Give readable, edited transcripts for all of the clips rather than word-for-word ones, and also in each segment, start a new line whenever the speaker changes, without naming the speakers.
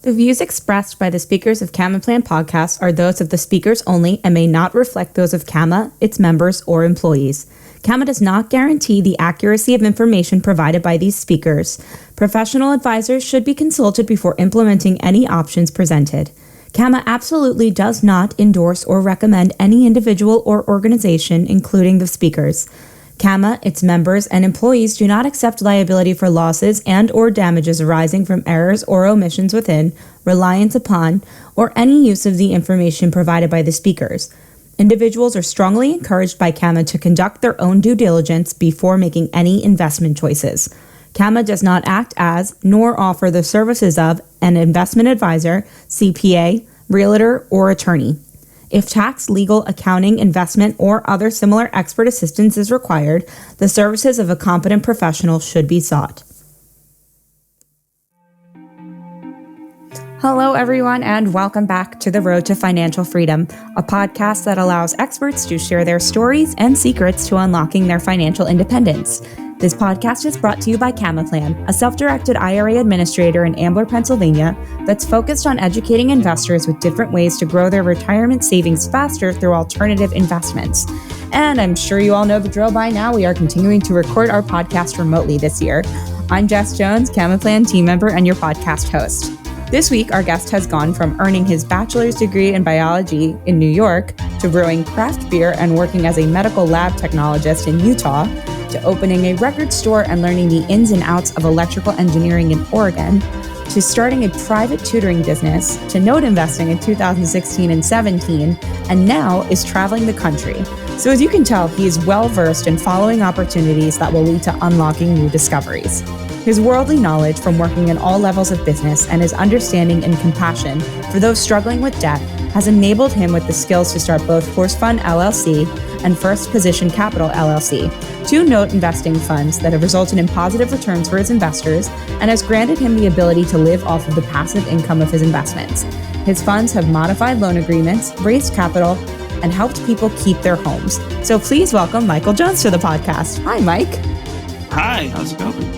The views expressed by the speakers of CamaPlan podcasts are those of the speakers only and may not reflect those of Cama, its members, or employees. Cama does not guarantee the accuracy of information provided by these speakers. Professional advisors should be consulted before implementing any options presented. Cama absolutely does not endorse or recommend any individual or organization, including the speakers. Cama, its members, and employees do not accept liability for losses and/or damages arising from errors or omissions within, reliance upon, or any use of the information provided by the speakers. Individuals are strongly encouraged by Cama to conduct their own due diligence before making any investment choices. Cama does not act as, nor offer the services of, an investment advisor, CPA, realtor, or attorney. If tax, legal, accounting, investment, or other similar expert assistance is required, the services of a competent professional should be sought. Hello, everyone, and welcome back to The Road to Financial Freedom, a podcast that allows experts to share their stories and secrets to unlocking their financial independence. This podcast is brought to you by CamaPlan, a self-directed IRA administrator in Ambler, Pennsylvania, that's focused on educating investors with different ways to grow their retirement savings faster through alternative investments. And I'm sure you all know the drill by now. We are continuing to record our podcast remotely this year. I'm Jess Jones, CamaPlan team member and your podcast host. This week, our guest has gone from earning his bachelor's degree in biology in New York to brewing craft beer and working as a medical lab technologist in Utah, to opening a record store and learning the ins and outs of electrical engineering in Oregon, to starting a private tutoring business, to note investing in 2016 and 17, and now is traveling the country. So as you can tell, he is well-versed in following opportunities that will lead to unlocking new discoveries. His worldly knowledge from working in all levels of business and his understanding and compassion for those struggling with debt has enabled him with the skills to start both Forste Fund LLC and First Position Capital LLC, two note investing funds that have resulted in positive returns for his investors and has granted him the ability to live off of the passive income of his investments. His funds have modified loan agreements, raised capital, and helped people keep their homes. So please welcome Michael Jones to the podcast. Hi, Mike.
Hi, how's it going?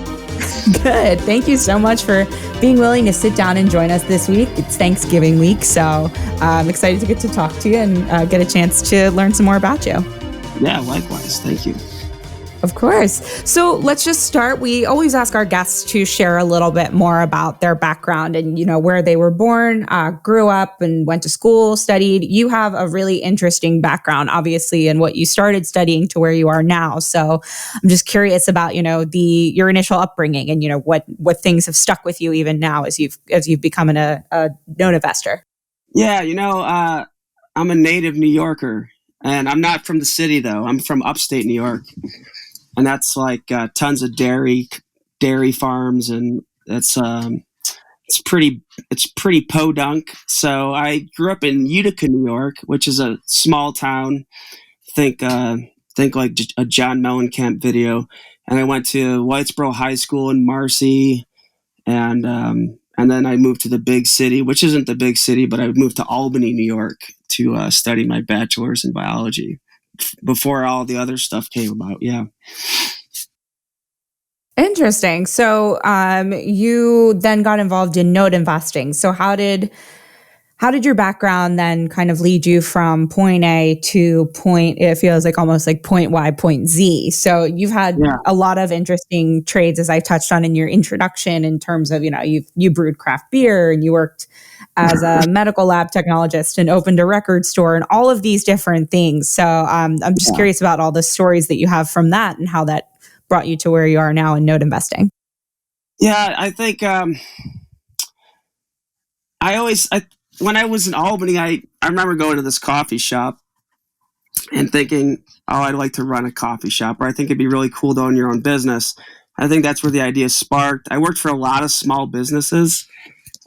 Good. Thank you so much for being willing to sit down and join us this week. It's Thanksgiving week, so I'm excited to get to talk to you and get a chance to learn some more about you.
Yeah, likewise. Thank you.
Of course. So let's just start. We always ask our guests to share a little bit more about their background and, where they were born, grew up and went to school, studied. You have a really interesting background, obviously, in what you started studying to where you are now. So I'm just curious about, your initial upbringing and, what things have stuck with you even now as you've become a known investor.
Yeah, I'm a native New Yorker, and I'm not from the city, though. I'm from upstate New York. And that's like tons of dairy farms, and it's pretty podunk. So I grew up in Utica, New York, which is a small town. Think like a John Mellencamp video. And I went to Whitesboro High School in Marcy, and then I moved to the big city, which isn't the big city, but I moved to Albany, New York, to study my bachelor's in biology before all the other stuff came about. Yeah.
Interesting. So you then got involved in note investing. So how did your background then kind of lead you from point A to it feels like almost like point Y, point Z. So you've had a lot of interesting trades, as I touched on in your introduction, in terms of, you brewed craft beer and you worked as a medical lab technologist and opened a record store and all of these different things. So I'm just curious about all the stories that you have from that and how that brought you to where you are now in note investing.
Yeah, I think when I was in Albany, I remember going to this coffee shop and thinking, oh, I'd like to run a coffee shop, or I think it'd be really cool to own your own business. I think that's where the idea sparked. I worked for a lot of small businesses.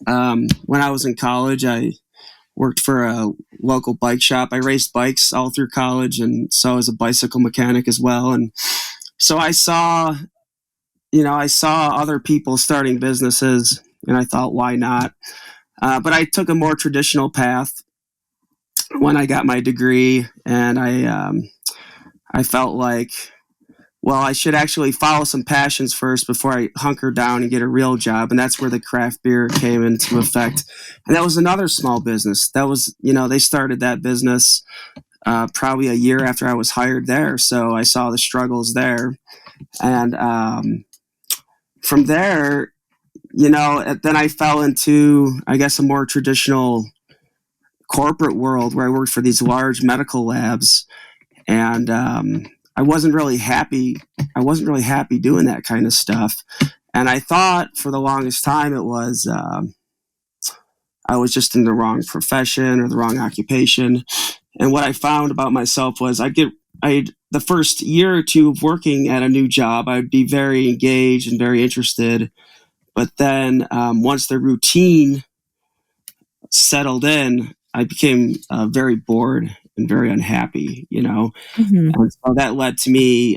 When I was in college, I worked for a local bike shop. I raced bikes all through college, and so I was a bicycle mechanic as well. And so I saw other people starting businesses, and I thought, why not? But I took a more traditional path when I got my degree, and I felt like well, I should actually follow some passions first before I hunker down and get a real job. And that's where the craft beer came into effect. And that was another small business. That was, they started that business probably a year after I was hired there. So I saw the struggles there. And from there, then I fell into, I guess, a more traditional corporate world where I worked for these large medical labs. And I wasn't really happy. I wasn't really happy doing that kind of stuff. And I thought for the longest time it was I was just in the wrong profession or the wrong occupation. And what I found about myself was the first year or two of working at a new job, I'd be very engaged and very interested. But then once the routine settled in, I became very bored and very unhappy,
Mm-hmm.
And so that led to me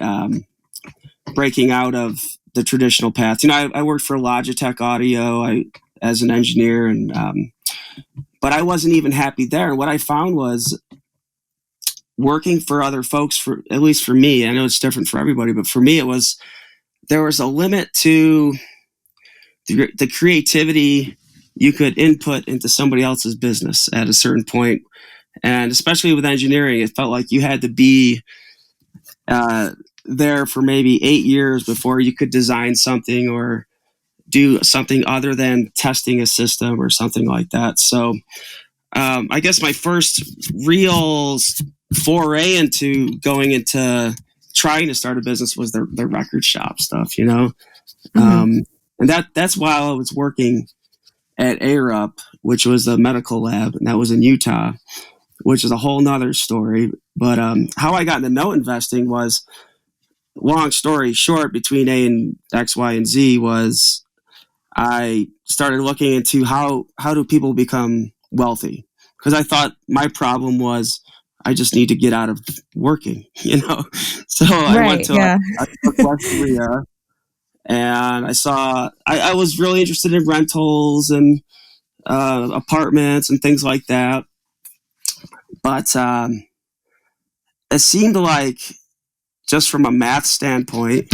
breaking out of the traditional path. I worked for Logitech Audio as an engineer, and but I wasn't even happy there. And what I found was working for other folks, at least for me, I know it's different for everybody, but for me, there was a limit to the creativity you could input into somebody else's business at a certain point. And especially with engineering, it felt like you had to be there for maybe 8 years before you could design something or do something other than testing a system or something like that. So I guess my first real foray into going into trying to start a business was the record shop stuff,
Mm-hmm.
And that's while I was working at ARUP, which was a medical lab, and that was in Utah, which is a whole nother story. But how I got into note investing was, long story short, between A and X, Y, and Z was I started looking into how do people become wealthy? Because I thought my problem was I just need to get out of working, So I went to West Korea, and I was really interested in rentals and apartments and things like that. But it seemed like, just from a math standpoint,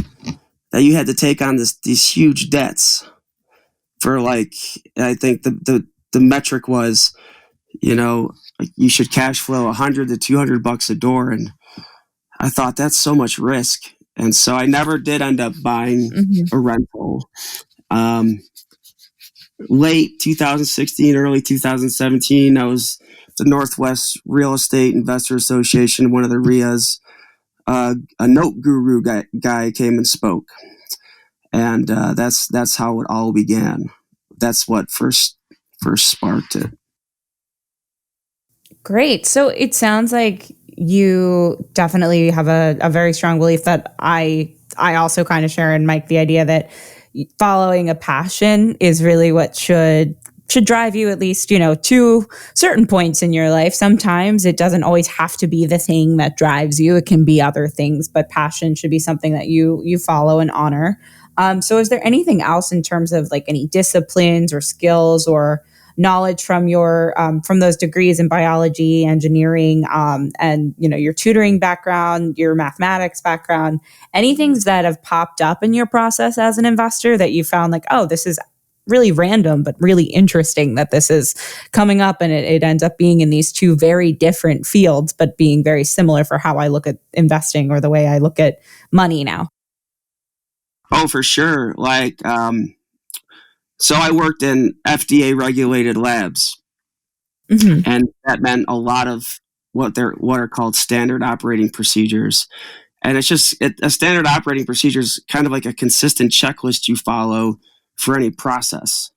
that you had to take on these huge debts for, like, I think the metric was, like you should cash flow $100 to $200 a door. And I thought that's so much risk. And so I never did end up buying a rental. Late 2016, early 2017, I was the Northwest Real Estate Investor Association, one of the RIAs. A note guru guy came and spoke. And that's how it all began. That's what first sparked it.
Great. So it sounds like you definitely have a very strong belief that I also kind of share, and Mike, the idea that following a passion is really what should drive you, at least, to certain points in your life. Sometimes it doesn't always have to be the thing that drives you. It can be other things, but passion should be something that you follow and honor. So is there anything else in terms of like any disciplines or skills or knowledge from your from those degrees in biology, engineering, and your tutoring background, your mathematics background, any things that have popped up in your process as an investor that you found like, oh, this is really random but really interesting that this is coming up, and it ends up being in these two very different fields but being very similar for how I look at investing or the way I look at money now?
Oh, for sure. Like, so I worked in FDA regulated labs, and that meant a lot of what are called standard operating procedures. And it's just a standard operating procedure is kind of like a consistent checklist you follow for any process.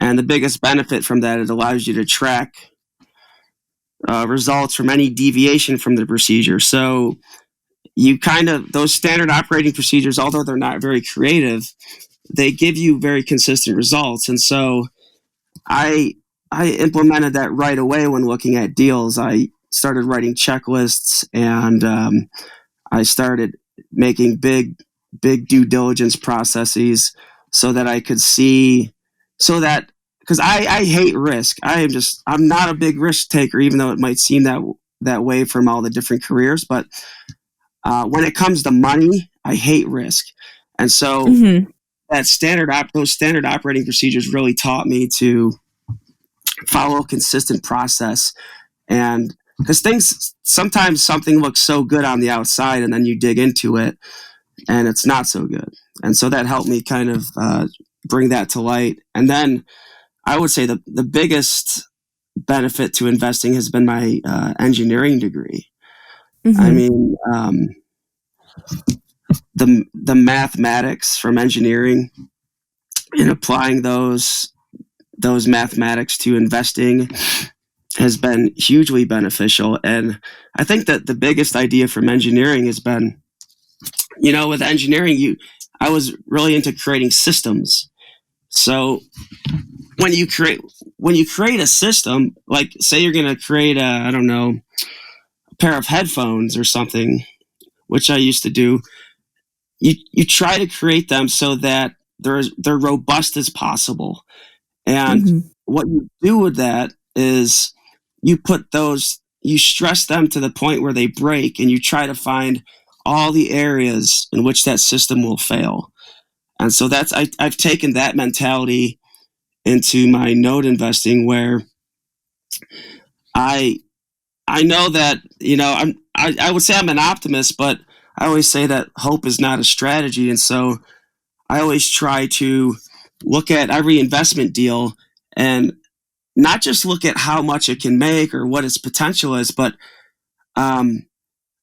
And the biggest benefit from that, it allows you to track results from any deviation from the procedure. So those standard operating procedures, although they're not very creative, they give you very consistent results. And so I implemented that right away when looking at deals. I started writing checklists, and I started making big due diligence processes so that I could see, because I hate risk. I'm not a big risk taker, even though it might seem that way from all the different careers. But when it comes to money, I hate risk. And so those standard operating procedures really taught me to follow a consistent process. And because sometimes something looks so good on the outside and then you dig into it and it's not so good. And so that helped me kind of bring that to light. And then I would say the biggest benefit to investing has been my engineering degree. I mean, the mathematics from engineering and applying those mathematics to investing has been hugely beneficial. And I think that the biggest idea from engineering has been, with engineering, I was really into creating systems. So when you create a system, like say you're going to create a pair of headphones or something, which I used to do, you try to create them so that they're robust as possible. And what you do with that is you stress them to the point where they break, and you try to find all the areas in which that system will fail. And so I've taken that mentality into my note investing, where I know that, I would say I'm an optimist, but I always say that hope is not a strategy. And so I always try to look at every investment deal and not just look at how much it can make or what its potential is, but I'm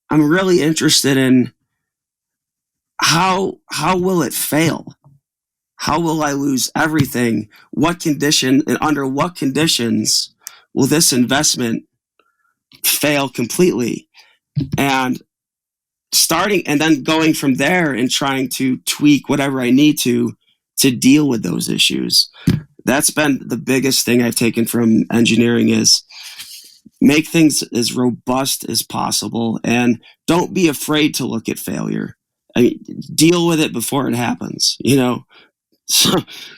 really interested in how will it fail? How will I lose everything? What condition and under what conditions will this investment fail completely? And then going from there and trying to tweak whatever I need to deal with those issues. That's been the biggest thing I've taken from engineering, is make things as robust as possible and don't be afraid to look at failure. I mean, deal with it before it happens,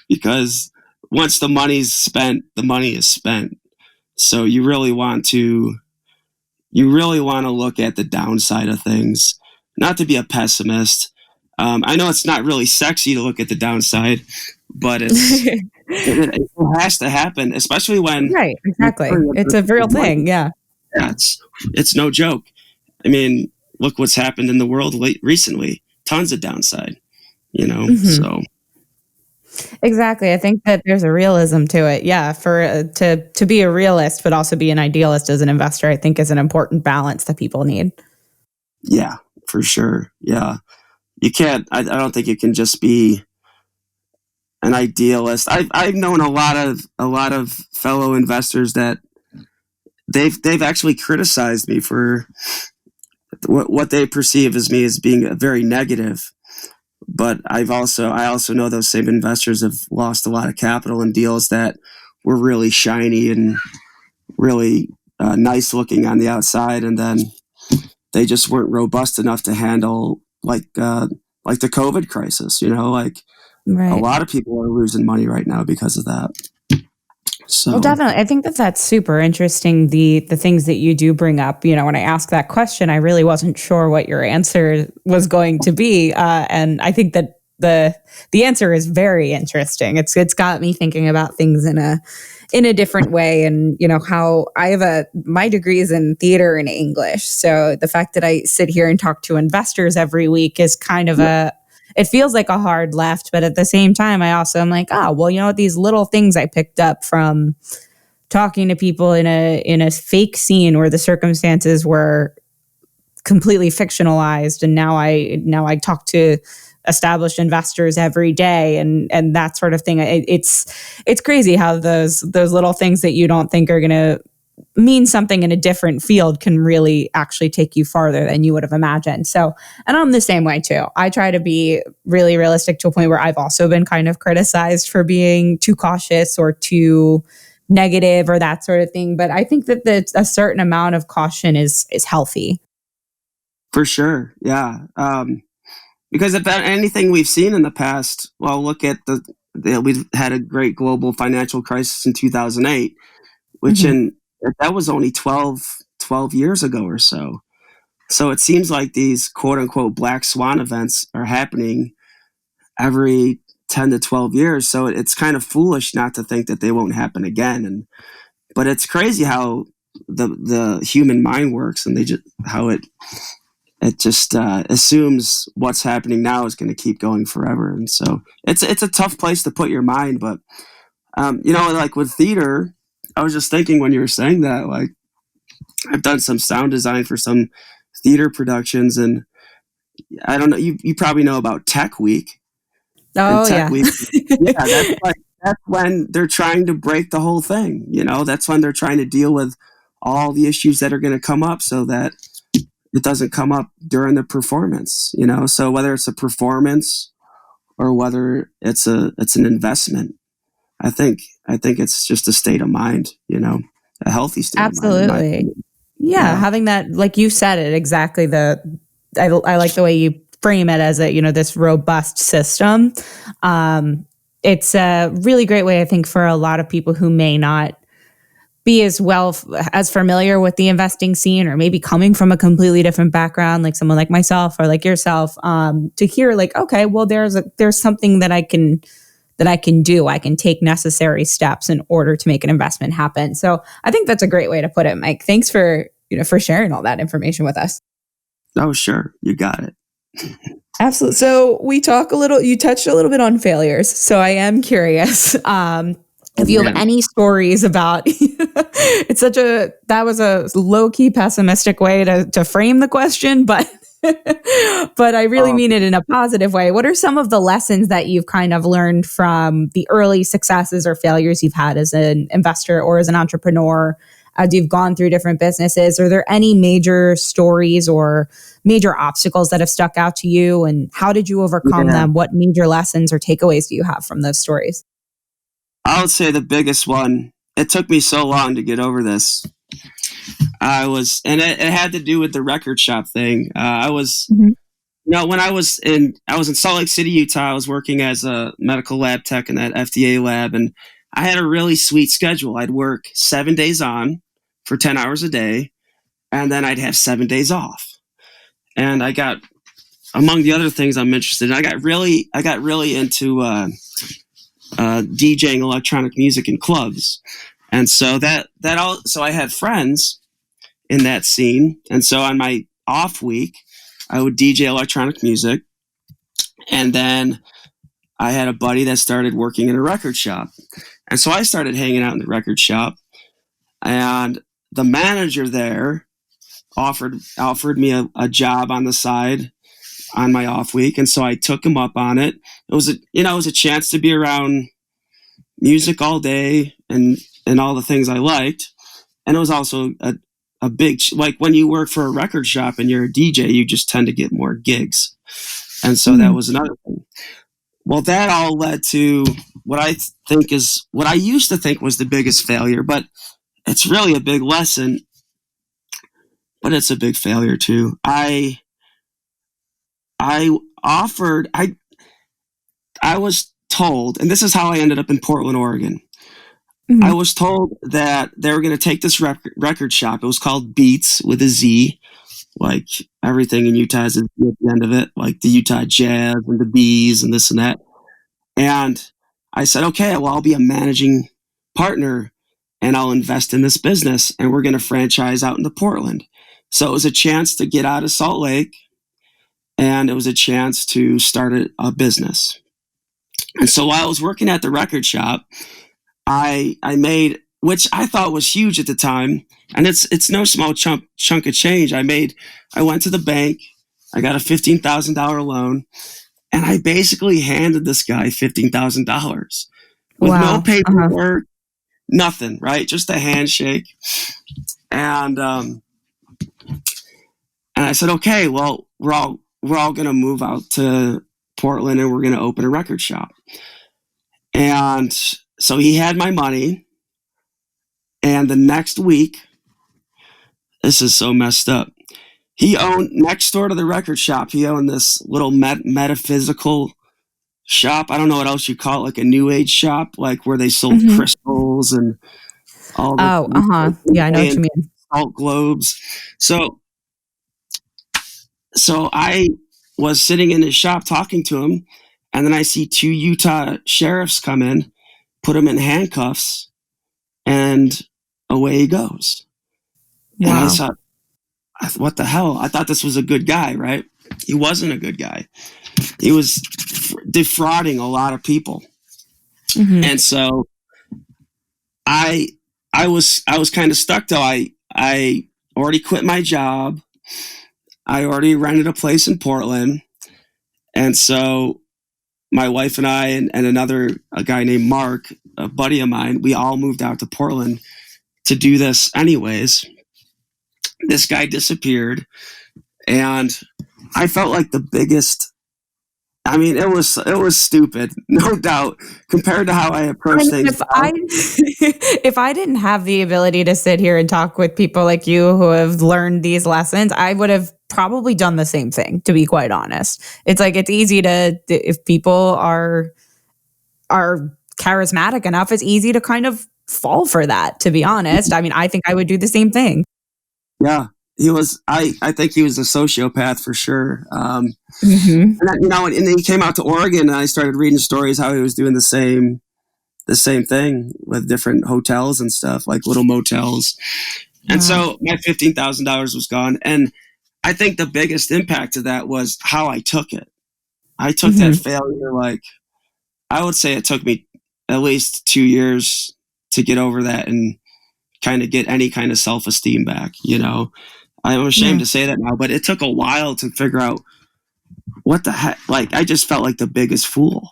because once the money's spent, the money is spent. So you really want to look at the downside of things, not to be a pessimist. I know it's not really sexy to look at the downside, but it has to happen, especially when...
Right, exactly. It's a real thing, yeah.
Yeah, it's no joke. I mean, look what's happened in the world recently. Tons of downside, so...
Exactly. I think that there's a realism to it. Yeah, for to be a realist but also be an idealist as an investor, I think is an important balance that people need.
Yeah, for sure. Yeah. You can't, I don't think you can just be an idealist. I've known a lot of fellow investors that they've actually criticized me for what they perceive as me as being very negative. But I also know those same investors have lost a lot of capital in deals that were really shiny and really nice looking on the outside, and then they just weren't robust enough to handle like the COVID crisis. Right. A lot of people are losing money right now because of that. So,
well, definitely. I think that's super interesting, the things that you do bring up. When I asked that question, I really wasn't sure what your answer was going to be. And I think that the answer is very interesting. It's got me thinking about things in a different way. And, how I have my degree is in theater and English. So the fact that I sit here and talk to investors every week is kind of it feels like a hard left, but at the same time, I also am like, these little things I picked up from talking to people in a fake scene where the circumstances were completely fictionalized, and now I talk to established investors every day, and that sort of thing. It's crazy how those little things that you don't think are going to mean something in a different field can really actually take you farther than you would have imagined. So, and I'm the same way too. I try to be really realistic to a point where I've also been kind of criticized for being too cautious or too negative or that sort of thing. But I think that a certain amount of caution is healthy.
For sure. Yeah. Because if anything we've seen in the past, well, look at we've had a great global financial crisis in 2008, which that was only 12 years ago or so. So it seems like these quote unquote black swan events are happening every 10 to 12 years. So it's kind of foolish not to think that they won't happen again. But it's crazy how the human mind works, and how it just assumes what's happening now is going to keep going forever. And so it's a tough place to put your mind. But like with theater, I was just thinking when you were saying that, like, I've done some sound design for some theater productions, and I don't know, you probably know about Tech Week.
Oh,
Tech
yeah.
Week, yeah, that's when they're trying to break the whole thing. That's when they're trying to deal with all the issues that are going to come up, so that it doesn't come up during the performance. So whether it's a performance or whether it's an investment, I think it's just a state of mind. A healthy state
Absolutely.
of mind.
Yeah, having that, like you said it exactly. I like the way you frame it as this robust system. It's a really great way, I think, for a lot of people who may not be as familiar with the investing scene, or maybe coming from a completely different background, like someone like myself or like yourself, to hear like, okay, well, there's something that I can do. I can take necessary steps in order to make an investment happen. So I think that's a great way to put it, Mike. Thanks for sharing all that information with us.
Oh, sure. You got it.
Absolutely. So you touched a little bit on failures. So I am curious. If you have any stories about, that was a low key pessimistic way to frame the question, but I really mean it in a positive way. What are some of the lessons that you've kind of learned from the early successes or failures you've had as an investor or as an entrepreneur as you've gone through different businesses? Are there any major stories or major obstacles that have stuck out to you, and how did you overcome them? What major lessons or takeaways do you have from those stories?
I would say the biggest one, it took me so long to get over this. It had to do with the record shop thing. When I was in Salt Lake City, Utah, I was working as a medical lab tech in that FDA lab, and I had a really sweet schedule. I'd work 7 days on for 10 hours a day, and then I'd have 7 days off. And I got, among the other things I'm interested in, I got really into DJing electronic music in clubs. And so so I had friends in that scene. And so on my off week, I would DJ electronic music. And then I had a buddy that started working in a record shop. And so I started hanging out in the record shop, and the manager there offered me a job on the side on my off week. And so I took him up on it. It was a chance to be around music all day and all the things I liked. And it was also a big, like when you work for a record shop and you're a DJ, you just tend to get more gigs. And so that was another thing. Well, that all led to what I used to think was the biggest failure, but it's really a big lesson, but it's a big failure too. I was told, and this is how I ended up in Portland, Oregon. I was told that they were going to take this record shop. It was called Beats with a Z, like everything in Utah has a Z at the end of it, like the Utah Jazz and the Bees and this and that. And I said, okay, well, I'll be a managing partner and I'll invest in this business, and we're going to franchise out into Portland. So it was a chance to get out of Salt Lake, and it was a chance to start a business. And so while I was working at the record shop, I made, which I thought was huge at the time, and it's no small chunk of change. I went to the bank, I got a $15,000 loan, and I basically handed this guy $15,000 with no paperwork, nothing, right? Just a handshake. And I said, okay, well, we're all going to move out to Portland, and we're going to open a record shop. And so he had my money. And the next week, this is so messed up, he owned, next door to the record shop, he owned this little metaphysical shop. I don't know what else you call it, like a new age shop, like where they sold crystals and all the
Yeah, I know what you mean.
salt globes. So So I was sitting in his shop talking to him, and then I see 2 Utah sheriffs come in, put him in handcuffs, and away he goes.
Wow.
And I thought, what the hell? I thought this was a good guy, right? He wasn't a good guy. He was defrauding a lot of people. Mm-hmm. And so I was kind of stuck though. I already quit my job. I already rented a place in Portland. And so my wife and I and a guy named Mark, a buddy of mine, we all moved out to Portland to do this anyways. This guy disappeared, and I felt like the biggest. I mean, it was stupid, no doubt, compared to how I approach things.
If I didn't have the ability to sit here and talk with people like you who have learned these lessons, I would have probably done the same thing, to be quite honest. It's like, it's easy to, if people are charismatic enough, it's easy to kind of fall for that, to be honest. I mean, I think I would do the same thing.
Yeah. He was. I think he was a sociopath for sure. And then he came out to Oregon, and I started reading stories how he was doing the same thing with different hotels and stuff, like little motels. And so my $15,000 was gone, and I think the biggest impact of that was how I took it. I took that failure like, I would say it took me at least 2 years to get over that and kind of get any kind of self-esteem back. I'm ashamed to say that now, but it took a while to figure out what the heck. Like, I just felt like the biggest fool,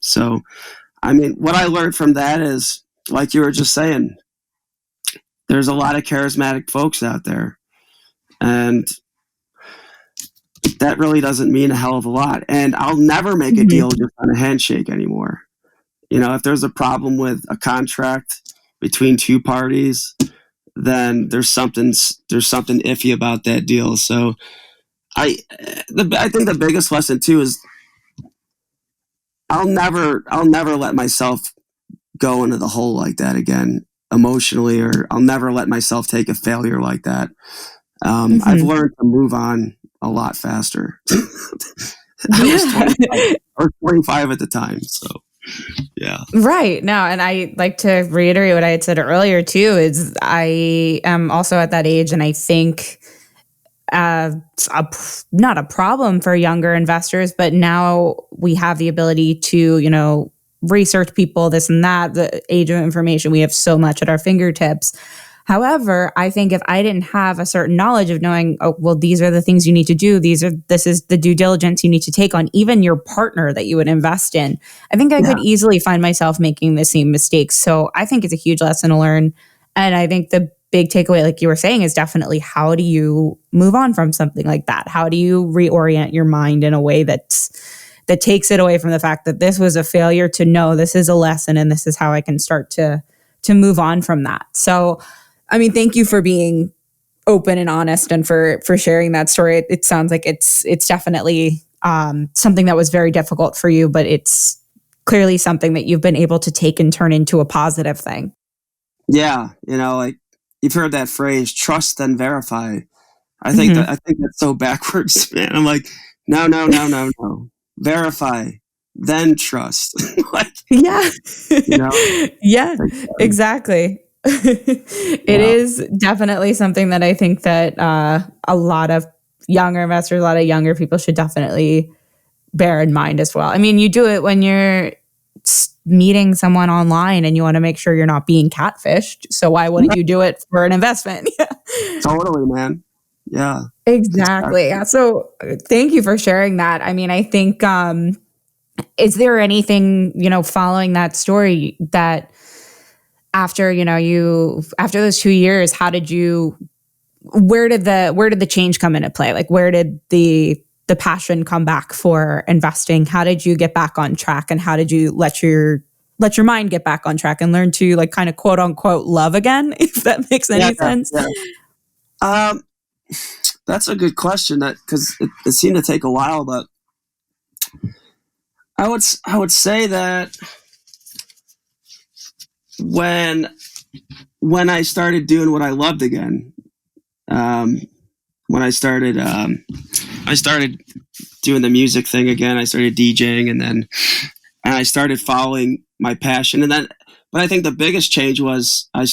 So, I mean, what I learned from that is, like you were just saying, there's a lot of charismatic folks out there, and that really doesn't mean a hell of a lot. And I'll never make a deal just on a handshake anymore. If there's a problem with a contract between two parties, then there's something iffy about that deal. So I think the biggest lesson too is I'll never let myself go into the hole like that again emotionally, or I'll never let myself take a failure like that. I've learned to move on a lot faster. I was 25 at the time, so. Yeah.
Right. No, and I like to reiterate what I had said earlier too, is I am also at that age, and I think not a problem for younger investors, but now we have the ability to, research people, this and that, the age of information. We have so much at our fingertips. However, I think if I didn't have a certain knowledge of knowing, oh, well, these are the things you need to do, this is the due diligence you need to take on even your partner that you would invest in, I think I could easily find myself making the same mistakes. So I think it's a huge lesson to learn. And I think the big takeaway, like you were saying, is definitely, how do you move on from something like that? How do you reorient your mind in a way that takes it away from the fact that this was a failure to know this is a lesson and this is how I can start to move on from that. So, I mean, thank you for being open and honest, and for sharing that story. It sounds like it's definitely something that was very difficult for you, but it's clearly something that you've been able to take and turn into a positive thing.
Yeah, like you've heard that phrase, trust then verify. I think that's so backwards, man. I'm like, no. Verify, then trust.
Yeah. Yeah, exactly. It is definitely something that I think that a lot of younger investors, a lot of younger people should definitely bear in mind as well. I mean, you do it when you're meeting someone online and you want to make sure you're not being catfished. So why wouldn't you do it for an investment?
Totally, man. Yeah.
Exactly. Yeah. So thank you for sharing that. I mean, I think, is there anything, following that story that after those 2 years, where did the change come into play? Like, where did the passion come back for investing? How did you get back on track, and how did you let your mind get back on track and learn to, like, kind of quote unquote love again, if that makes any sense?
Yeah. That's a good question, because it seemed to take a while, but I would say that when I started doing what I loved again, when I started doing the music thing again. I started DJing, and I started following my passion. But I think the biggest change was I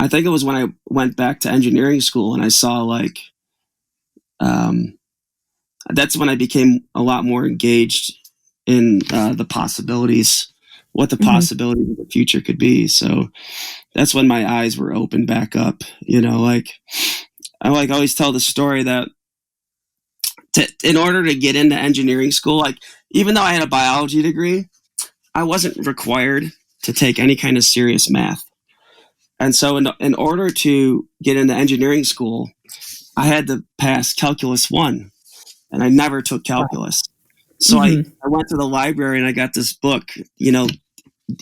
think it was when I went back to engineering school, and I saw that's when I became a lot more engaged in the possibilities, what the possibilities of the future could be. So that's when my eyes were opened back up. I always tell the story that in order to get into engineering school, even though I had a biology degree, I wasn't required to take any kind of serious math. And so in order to get into engineering school, I had to pass Calculus 1, and I never took calculus. So I went to the library and I got this book,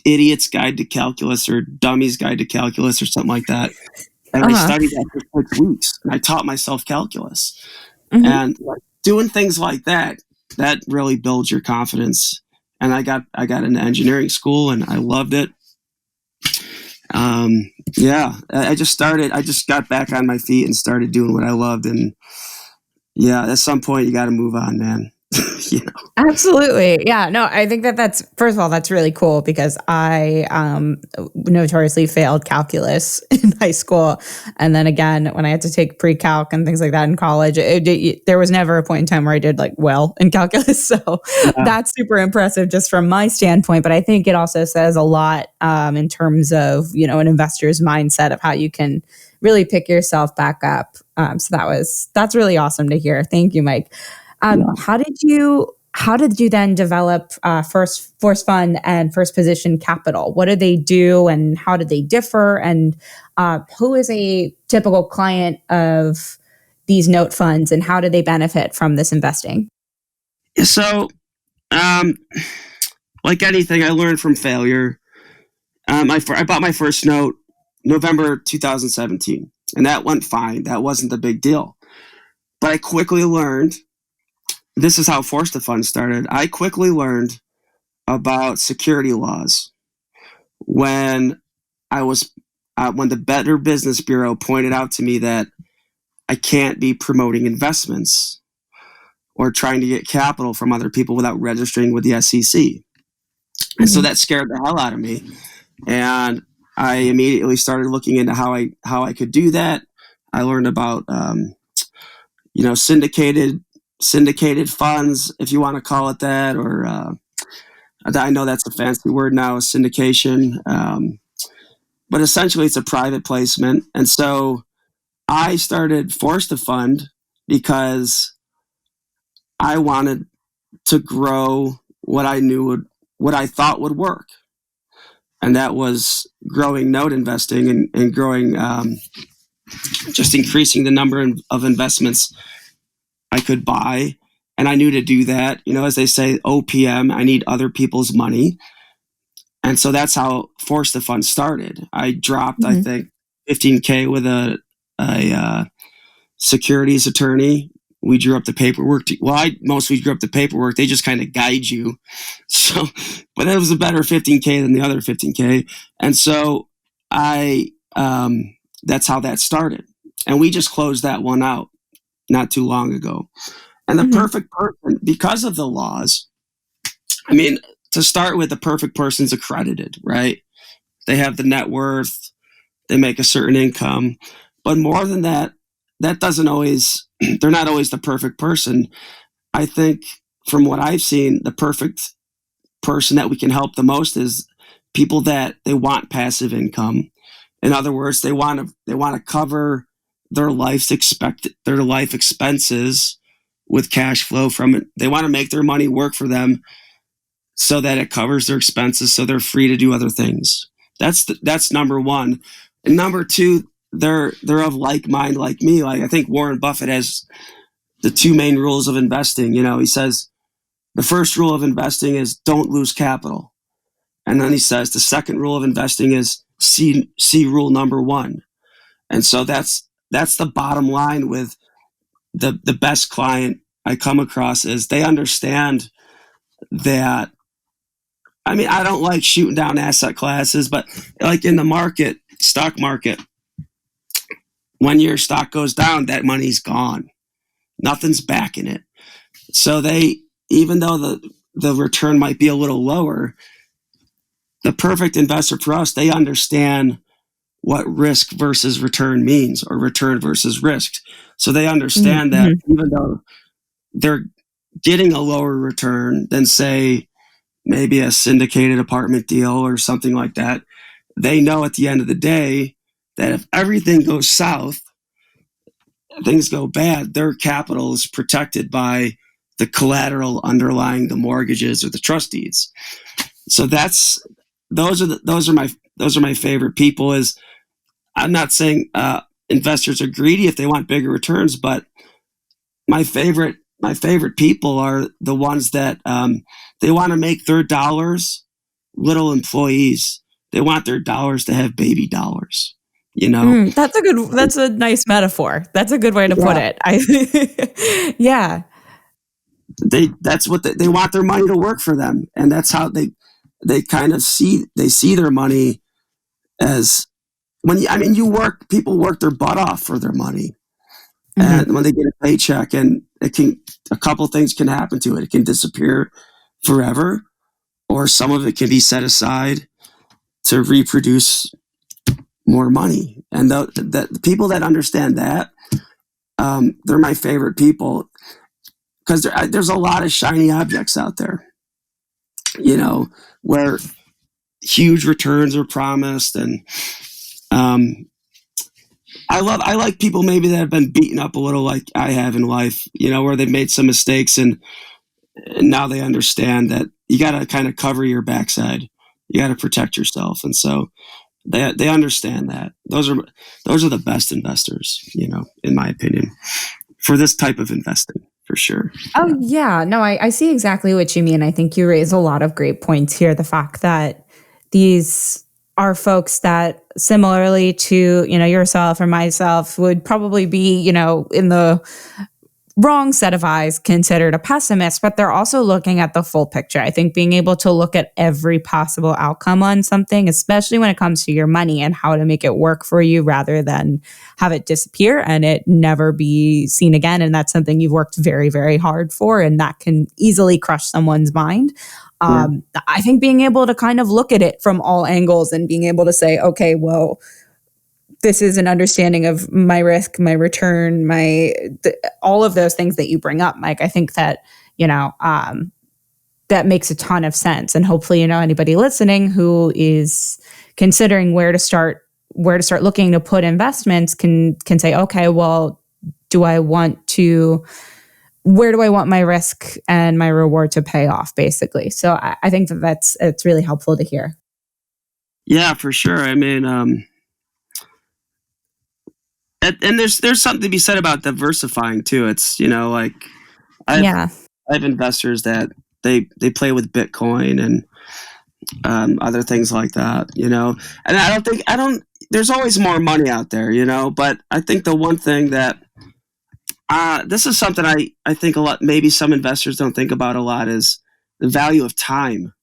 Idiot's Guide to Calculus or Dummy's Guide to Calculus or something like that. And I studied that for 6 weeks, and I taught myself calculus. And doing things like that really builds your confidence. And I got into engineering school, and I loved it. I just got back on my feet and started doing what I loved. And at some point you got to move on, man.
Absolutely. Yeah, no, I think that's, first of all, that's really cool, because I notoriously failed calculus in high school. And then again, when I had to take pre-calc and things like that in college, there was never a point in time where I did well in calculus. So that's super impressive just from my standpoint. But I think it also says a lot in terms of, an investor's mindset of how you can really pick yourself back up. So that's really awesome to hear. Thank you, Mike. How did you then develop Forste Fund and First Position Capital? What do they do, and how do they differ? And who is a typical client of these note funds, and how do they benefit from this investing?
So, like anything, I learned from failure. I bought my first note November 2017, and that went fine. That wasn't the big deal. But I quickly learned. This is how Forste Fund started. I quickly learned about security laws when the Better Business Bureau pointed out to me that I can't be promoting investments or trying to get capital from other people without registering with the SEC. And so that scared the hell out of me. And I immediately started looking into how I could do that. I learned about syndicated funds, if you want to call it that, or I know that's a fancy word now, syndication. But essentially it's a private placement. And so I started Forste Fund because I wanted to grow what I thought would work. And that was growing note investing and growing, just increasing the number of investments I could buy. And I knew to do that, as they say, OPM, I need other people's money. And so that's how Forste Fund started. I dropped, I think, $15K with a securities attorney. We drew up the paperwork. I mostly drew up the paperwork. They just kind of guide you. So, but it was a better $15K than the other $15K. And so that's how that started. And we just closed that one out not too long ago. And the perfect person, because of the laws, to start with, the perfect person's accredited, right? They have the net worth, they make a certain income. But more than that, they're not always the perfect person. I think from what I've seen, the perfect person that we can help the most is people that they want passive income. In other words, they want to cover their life expenses with cash flow from it. They want to make their money work for them so that it covers their expenses, so they're free to do other things. That's number one. And number two, they're of like mind like me. Like, I think Warren Buffett has the two main rules of investing. He says the first rule of investing is don't lose capital. And then he says the second rule of investing is see rule number one. And so that's the bottom line with the best client I come across is they understand that. I don't like shooting down asset classes, but like in the stock market, when your stock goes down, that money's gone. Nothing's backing it. So even though the return might be a little lower, the perfect investor for us, they understand what risk versus return means, or return versus risk. So they understand that even though they're getting a lower return than, say, maybe a syndicated apartment deal or something like that, they know at the end of the day that if everything goes south, things go bad, their capital is protected by the collateral underlying the mortgages or the trust deeds. So those are my favorite people. Is I'm not saying investors are greedy if they want bigger returns, but my favorite people are the ones that they want to make their dollars little employees. They want their dollars to have baby dollars.
That's a nice metaphor. That's a good way to put it. Yeah.
They want their money to work for them. And that's how they kind of see their money as people work their butt off for their money. And when they get a paycheck, and a couple things can happen to it. It can disappear forever, or some of it can be set aside to reproduce more money. And the people that understand that, they're my favorite people, because there's a lot of shiny objects out there, where huge returns are promised. And I like people maybe that have been beaten up a little, like I have in life, where they've made some mistakes, and now they understand that you got to kind of cover your backside. You got to protect yourself. And so they understand that. Those are the best investors, in my opinion, for this type of investing, for sure.
Oh, yeah. No, I see exactly what you mean. I think you raise a lot of great points here. The fact that these are folks that, similarly to, yourself or myself, would probably be, in the wrong set of eyes considered a pessimist, but they're also looking at the full picture. I think being able to look at every possible outcome on something, especially when it comes to your money and how to make it work for you rather than have it disappear and it never be seen again. And that's something you've worked very, very hard for, and that can easily crush someone's mind. I think being able to kind of look at it from all angles and being able to say, okay, well, this is an understanding of my risk, my return, all of those things that you bring up, Mike. I think that, that makes a ton of sense. And hopefully, anybody listening who is considering where to start looking to put investments can say, okay, well, where do I want my risk and my reward to pay off, basically? So I think it's really helpful to hear.
Yeah, for sure. I mean, and there's something to be said about diversifying too. It's, I have investors that they play with Bitcoin and other things like that, and there's always more money out there, but I think the one thing that this is something I think a lot, maybe some investors don't think about a lot, is the value of time.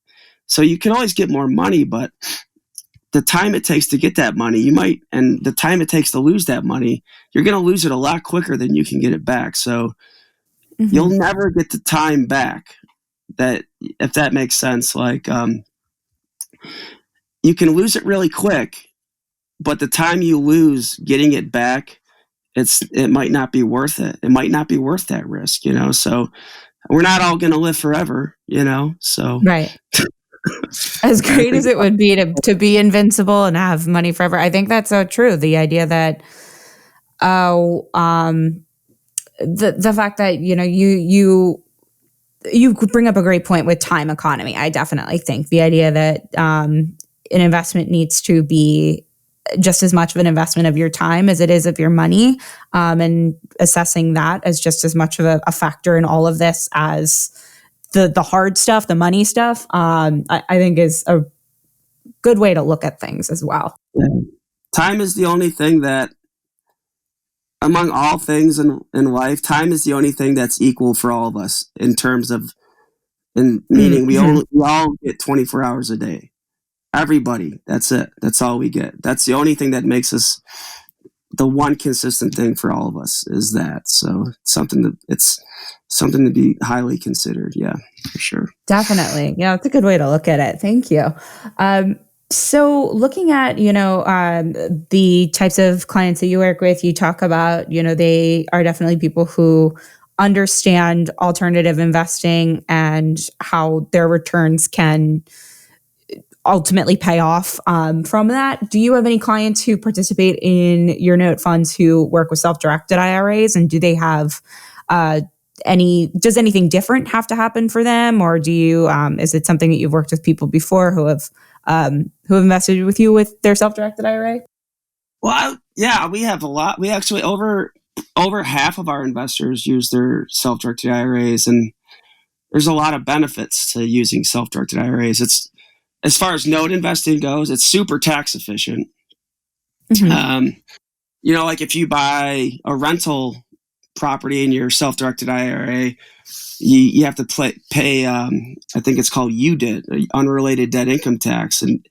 So you can always get more money, but the time it takes to get that money, and the time it takes to lose that money, you're going to lose it a lot quicker than you can get it back. So you'll never get the time back, if that makes sense. Like, you can lose it really quick, but the time you lose getting it back, it might not be worth it. It might not be worth that risk, so we're not all going to live forever, so.
Right. As great as it would be to be invincible and have money forever, I think that's so true. The idea that, the fact that, you bring up a great point with time economy. I definitely think the idea that an investment needs to be just as much of an investment of your time as it is of your money, and assessing that as just as much of a factor in all of this as the hard stuff, the money stuff, I think is a good way to look at things as well.
Yeah. Time is the only thing that, among all things in life, time is the only thing that's equal for all of us in terms of, meaning we all get 24 hours a day. Everybody, that's it. That's all we get. That's the only thing that makes us the one consistent thing for all of us is that. So it's something to be highly considered. Yeah, for sure.
Definitely. Yeah, that's a good way to look at it. Thank you. So looking at, the types of clients that you work with, you talk about, they are definitely people who understand alternative investing and how their returns can ultimately pay off from that. Do you have any clients who participate in your note funds who work with self-directed IRAs? And do they have does anything different have to happen for them? Or do you, is it something that you've worked with people before who have invested with you with their self-directed IRA?
Well, we have a lot. We actually over half of our investors use their self-directed IRAs, and there's a lot of benefits to using self-directed IRAs. It's, as far as note investing goes, it's super tax efficient. Mm-hmm. Like if you buy a rental property in your self-directed IRA, you have to pay I think it's called UDIT, unrelated debt income tax, and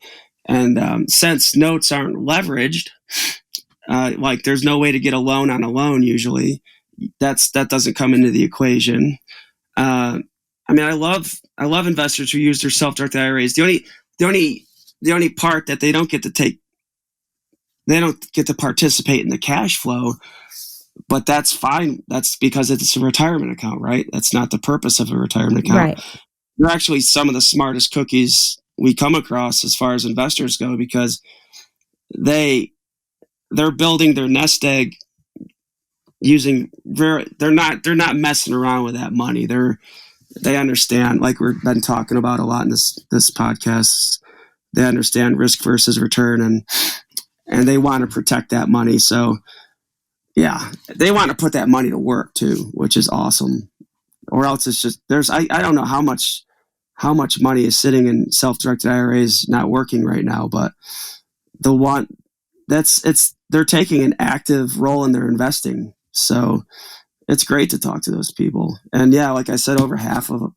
since notes aren't leveraged, like there's no way to get a loan on a loan usually. That doesn't come into the equation. I love investors who use their self-directed IRAs. The only part that they don't get to participate in the cash flow, but that's fine. That's because it's a retirement account, right? That's not the purpose of a retirement account.
Right.
They're actually some of the smartest cookies we come across as far as investors go, because they're building their nest egg using they're not messing around with that money. They understand, like we've been talking about a lot in this podcast. They understand risk versus return, and they want to protect that money. So yeah, they want to put that money to work too, which is awesome. Or else it's just I don't know how much money is sitting in self-directed IRAs not working right now, but they're taking an active role in their investing. So it's great to talk to those people. And yeah, like I said, over half of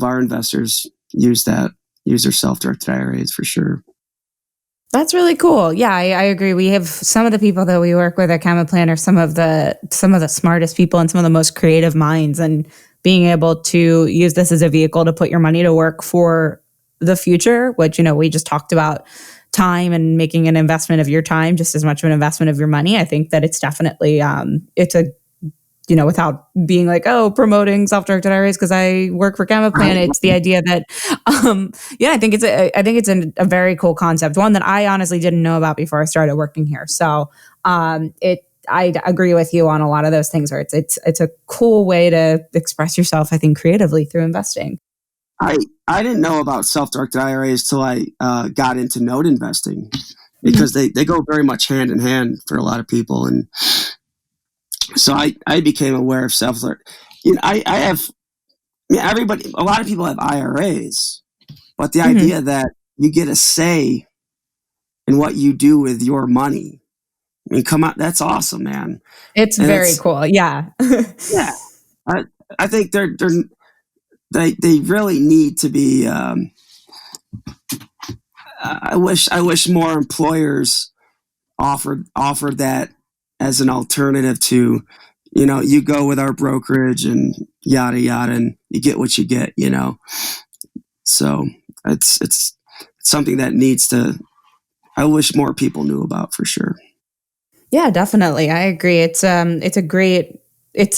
our investors use their self-directed IRAs for sure.
That's really cool. Yeah, I agree. We have some of the people that we work with at CamaPlan are some of the smartest people and some of the most creative minds, and being able to use this as a vehicle to put your money to work for the future, which, we just talked about time and making an investment of your time just as much of an investment of your money. I think that it's definitely, without being like, promoting self-directed IRAs because I work for CamaPlan, it's the idea that, I think it's a very cool concept, one that I honestly didn't know about before I started working here. So, I agree with you on a lot of those things where it's a cool way to express yourself, I think, creatively through investing.
I didn't know about self-directed IRAs till I got into note investing, because they go very much hand in hand for a lot of people. And so I became aware of self-directed. A lot of people have IRAs, but the idea that you get a say in what you do with your money, come on, that's awesome, man.
It's very cool. Yeah.
Yeah. I think they really need to be. I wish more employers offered that as an alternative to, you go with our brokerage and yada yada, and you get what you get. So it's something that needs to. I wish more people knew about, for sure.
Yeah, definitely. I agree. It's a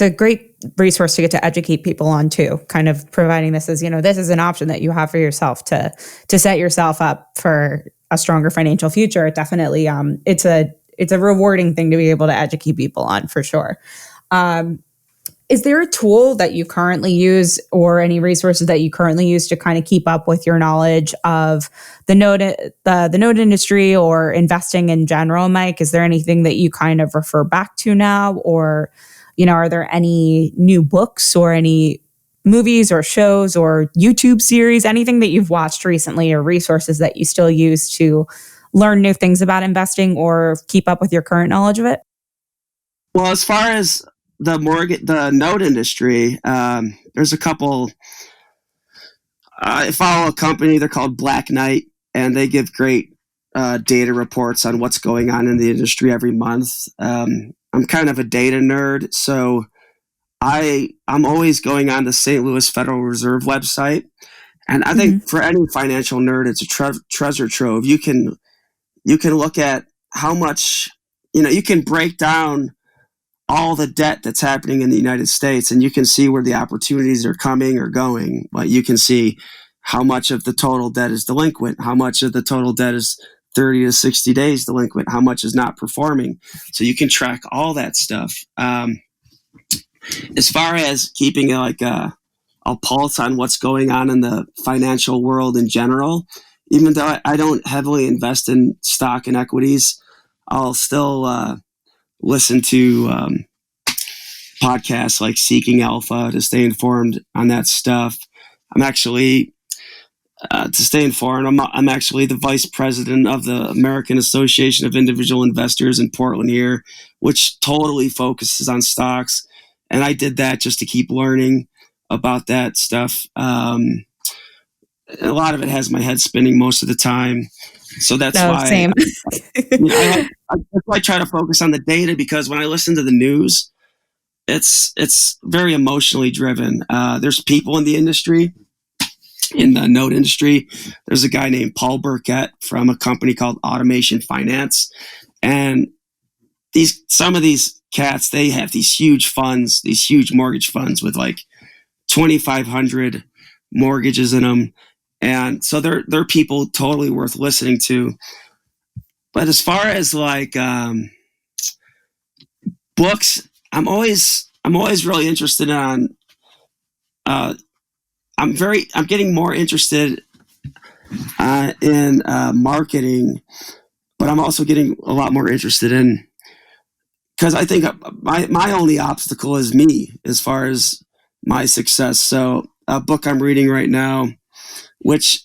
great resource to get to educate people on too, kind of providing this as, this is an option that you have for yourself to set yourself up for a stronger financial future. It definitely, it's a rewarding thing to be able to educate people on, for sure. Is there a tool that you currently use or any resources that you currently use to kind of keep up with your knowledge of the note industry or investing in general, Mike? Is there anything that you kind of refer back to now, or, are there any new books or any movies or shows or YouTube series, anything that you've watched recently, or resources that you still use to learn new things about investing or keep up with your current knowledge of it?
Well, as far as the note industry, there's a couple. I follow a company, they're called Black Knight, and they give great data reports on what's going on in the industry every month. I'm kind of a data nerd, so I'm always going on the St. Louis Federal Reserve website. And I think for any financial nerd, it's a treasure trove. You can look at how much, you can break down all the debt that's happening in the United States, and you can see where the opportunities are coming or going. But you can see how much of the total debt is delinquent, how much of the total debt is 30 to 60 days delinquent, how much is not performing. So you can track all that stuff. As far as keeping a pulse on what's going on in the financial world in general, even though I don't heavily invest in stock and equities, I'll still listen to podcasts like Seeking Alpha to stay informed on that stuff. I'm actually, to stay informed, I'm actually the vice president of the American Association of Individual Investors in Portland here, which totally focuses on stocks. And I did that just to keep learning about that stuff. A lot of it has my head spinning most of the time. So that's why
same.
I try to focus on the data, because when I listen to the news, it's very emotionally driven. There's people in the industry, in the note industry. There's a guy named Paul Burkett from a company called Automation Finance. And some of these cats, they have these huge funds, these huge mortgage funds with like 2,500 mortgages in them. And so they're people totally worth listening to. But as far as like books, I'm always really interested in. I'm getting more interested in marketing, but I'm also getting a lot more interested in, because I think my only obstacle is me as far as my success. So a book I'm reading right now, which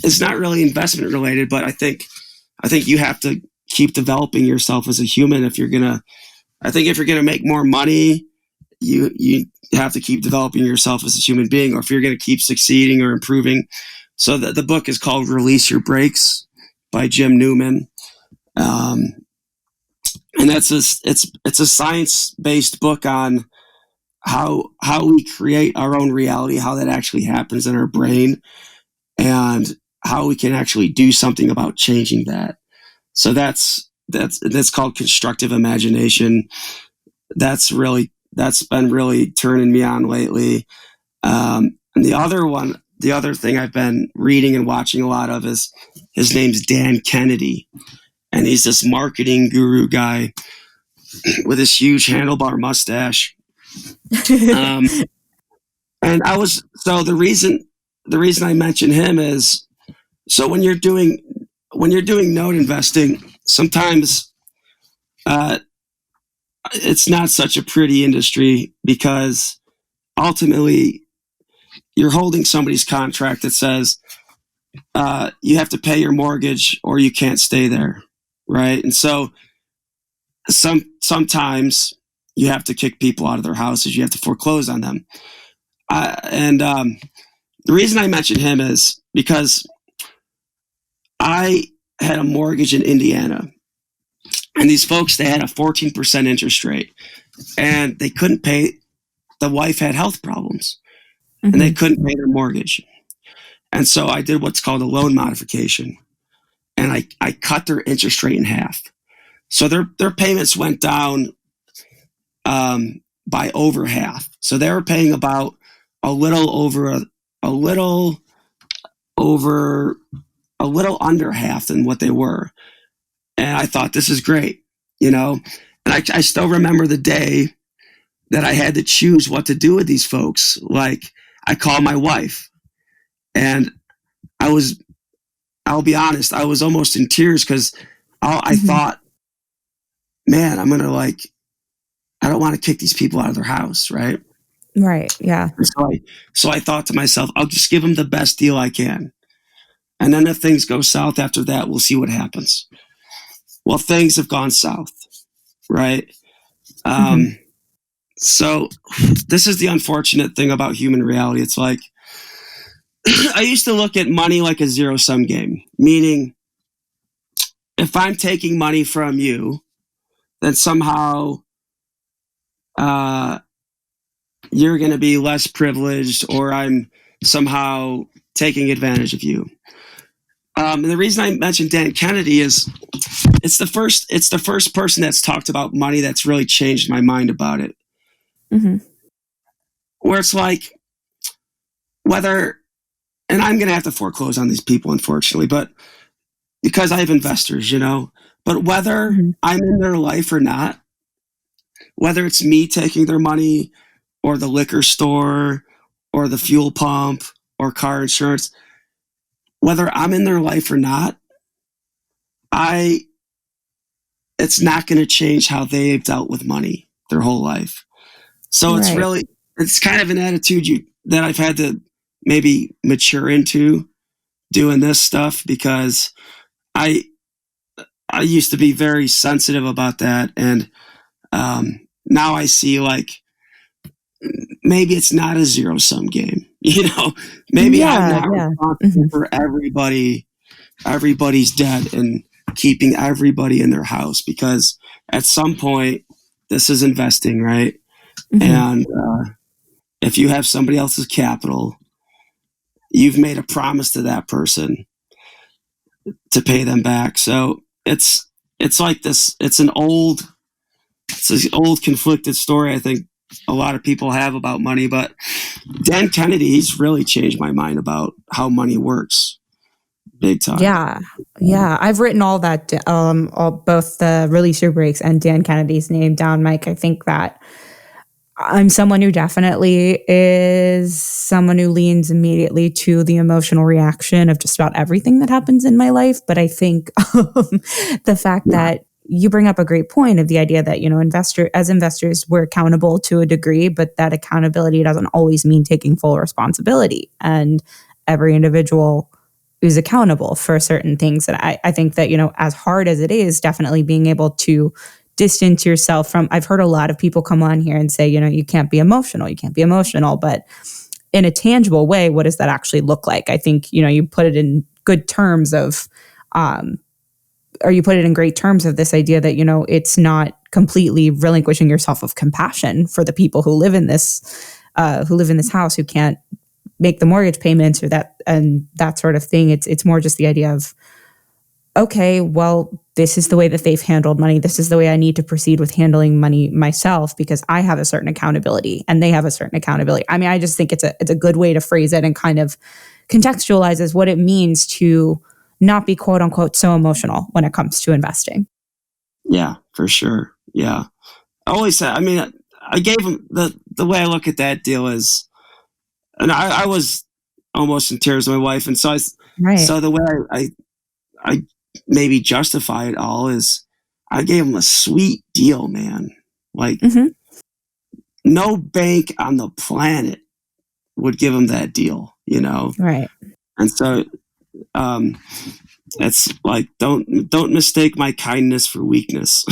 is not really investment related, but I think you have to keep developing yourself as a human if you're gonna make more money. You have to keep developing yourself as a human being, or if you're going to keep succeeding or improving. So the book is called Release Your Brakes by Jim Newman. And it's a science-based book on how we create our own reality, how that actually happens in our brain, and how we can actually do something about changing that. So that's called Constructive Imagination. That's been really turning me on lately. And the other thing I've been reading and watching a lot of is, his name's Dan Kennedy. And he's this marketing guru guy with this huge handlebar mustache. And the reason I mention him is, so when you're doing note investing, sometimes it's not such a pretty industry, because ultimately you're holding somebody's contract that says you have to pay your mortgage or you can't stay there, right? And so sometimes you have to kick people out of their houses, you have to foreclose on them. The reason I mention him is because I had a mortgage in Indiana, and these folks, they had a 14% interest rate, and they couldn't pay. The wife had health problems, and they couldn't pay their mortgage. And so I did what's called a loan modification, and I cut their interest rate in half. So their payments went down by over half. So they were paying about a little under half than what they were. And I thought, this is great, And I still remember the day that I had to choose what to do with these folks. Like, I called my wife, and I'll be honest, I was almost in tears, because I thought, man, I don't want to kick these people out of their house, right?
Right, yeah.
So I thought to myself, I'll just give them the best deal I can. And then if things go south after that, we'll see what happens. Well, things have gone south, right? So this is the unfortunate thing about human reality. It's like, I used to look at money like a zero-sum game, meaning if I'm taking money from you, then somehow you're going to be less privileged, or I'm somehow taking advantage of you. And the reason I mentioned Dan Kennedy is it's the first person that's talked about money that's really changed my mind about it.
Mm-hmm.
Where it's like, whether, and I'm going to have to foreclose on these people, unfortunately, but because I have investors, but whether I'm in their life or not, whether it's me taking their money or the liquor store or the fuel pump or car insurance, whether I'm in their life or not, it's not going to change how they've dealt with money their whole life. So it's kind of an attitude that I've had to maybe mature into doing this stuff, because I used to be very sensitive about that. And now I see, like, maybe it's not a zero-sum game. Maybe I'm not responsible for everybody's debt and keeping everybody in their house, because at some point this is investing, right? And if you have somebody else's capital, you've made a promise to that person to pay them back. So it's like this. It's an old conflicted story I think a lot of people have about money. But Dan Kennedy, he's really changed my mind about how money works, big time.
Yeah. I've written all that, both the Release Your Breaks and Dan Kennedy's name down, Mike. I think that I'm someone who definitely is someone who leans immediately to the emotional reaction of just about everything that happens in my life. But I think the fact that you bring up a great point of the idea that, as investors, we're accountable to a degree, but that accountability doesn't always mean taking full responsibility. And every individual is accountable for certain things. And I think that, as hard as it is, definitely being able to distance yourself from, I've heard a lot of people come on here and say, you can't be emotional, but in a tangible way, what does that actually look like? I think, you put it in good terms of, or you put it in great terms of this idea that, it's not completely relinquishing yourself of compassion for the people who live in this house, who can't make the mortgage payments or that sort of thing. It's more just the idea of, okay, well, this is the way that they've handled money. This is the way I need to proceed with handling money myself, because I have a certain accountability and they have a certain accountability. I mean, I just think it's a good way to phrase it and kind of contextualizes what it means to not be quote unquote so emotional when it comes to investing.
Yeah, for sure. Yeah. I always say, I gave him the way I look at that deal is, and I was almost in tears with my wife. And so so the way I maybe justify it all is I gave him a sweet deal, man. Like no bank on the planet would give him that deal,
Right.
And so it's like, don't mistake my kindness for weakness.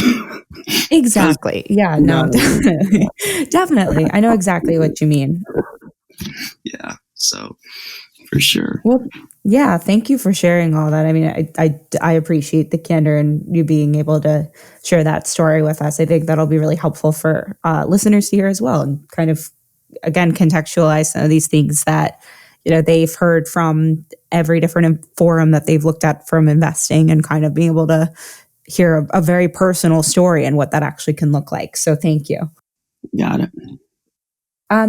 Exactly. Yeah, no, definitely. I know exactly what you mean.
Yeah. So for sure.
Well, yeah, thank you for sharing all that. I mean, I appreciate the candor and you being able to share that story with us. I think that'll be really helpful for listeners to hear as well, and kind of, again, contextualize some of these things that, they've heard from every different forum that they've looked at from investing, and kind of being able to hear a very personal story and what that actually can look like. So thank you.
Got it.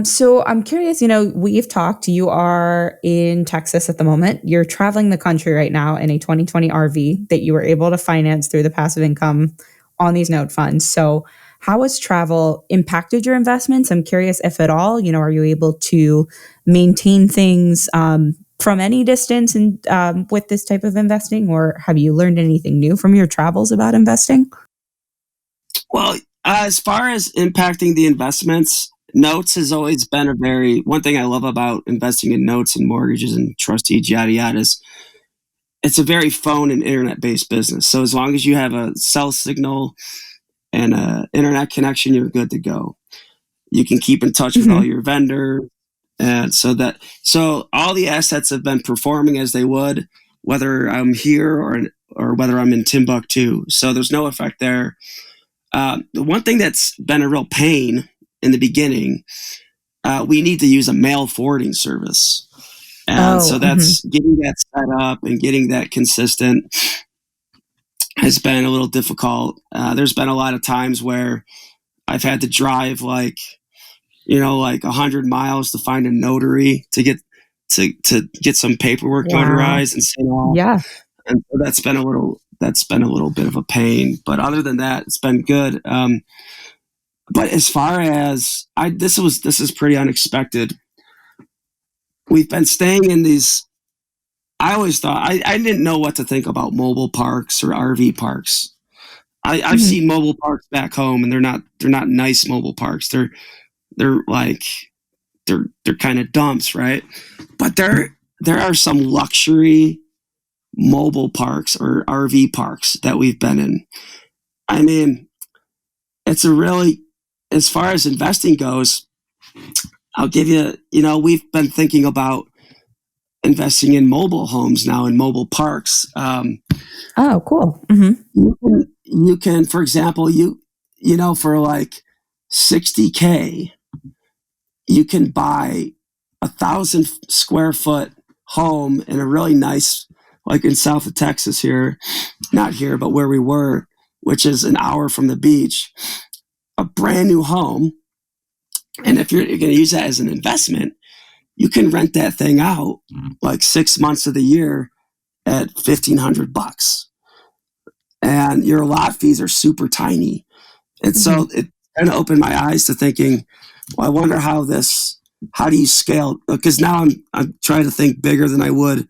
So I'm curious, we've talked, you are in Texas at the moment. You're traveling the country right now in a 2020 RV that you were able to finance through the passive income on these note funds. So how has travel impacted your investments? I'm curious if at all, are you able to maintain things from any distance and with this type of investing, or have you learned anything new from your travels about investing?
Well, as far as impacting the investments, notes has always been one thing I love about investing in notes and mortgages and trustees, yada, yada, is it's a very phone and internet-based business. So as long as you have a cell signal and an internet connection, you're good to go. You can keep in touch with all your vendors. And so all the assets have been performing as they would, whether I'm here or whether I'm in Timbuktu. So there's no effect there. The one thing that's been a real pain in the beginning, we need to use a mail forwarding service. And so that's getting that set up and getting that consistent has been a little difficult. There's been a lot of times where I've had to drive like 100 miles to find a notary to get some paperwork notarized and sent off.
Yeah.
And so that's been a little bit of a pain. But other than that, it's been good. But as far as this is pretty unexpected. We've been staying in these. I always thought I didn't know what to think about mobile parks or RV parks. I've seen mobile parks back home, and they're not nice mobile parks. They're kind of dumps, right? But there are some luxury mobile parks or RV parks that we've been in. I mean, it's as far as investing goes, I'll give you, we've been thinking about investing in mobile homes now, in mobile parks.
Oh, cool. Mm-hmm.
You can, for example, for like $60K, you can buy 1,000 square foot home in a really nice, like in south of Texas here, not here, but where we were, which is an hour from the beach, a brand new home. And if you're going to use that as an investment, you can rent that thing out like 6 months of the year at $1,500. And your lot fees are super tiny. And so it kind of opened my eyes to thinking, well, I wonder how do you scale? Because now I'm trying to think bigger than I would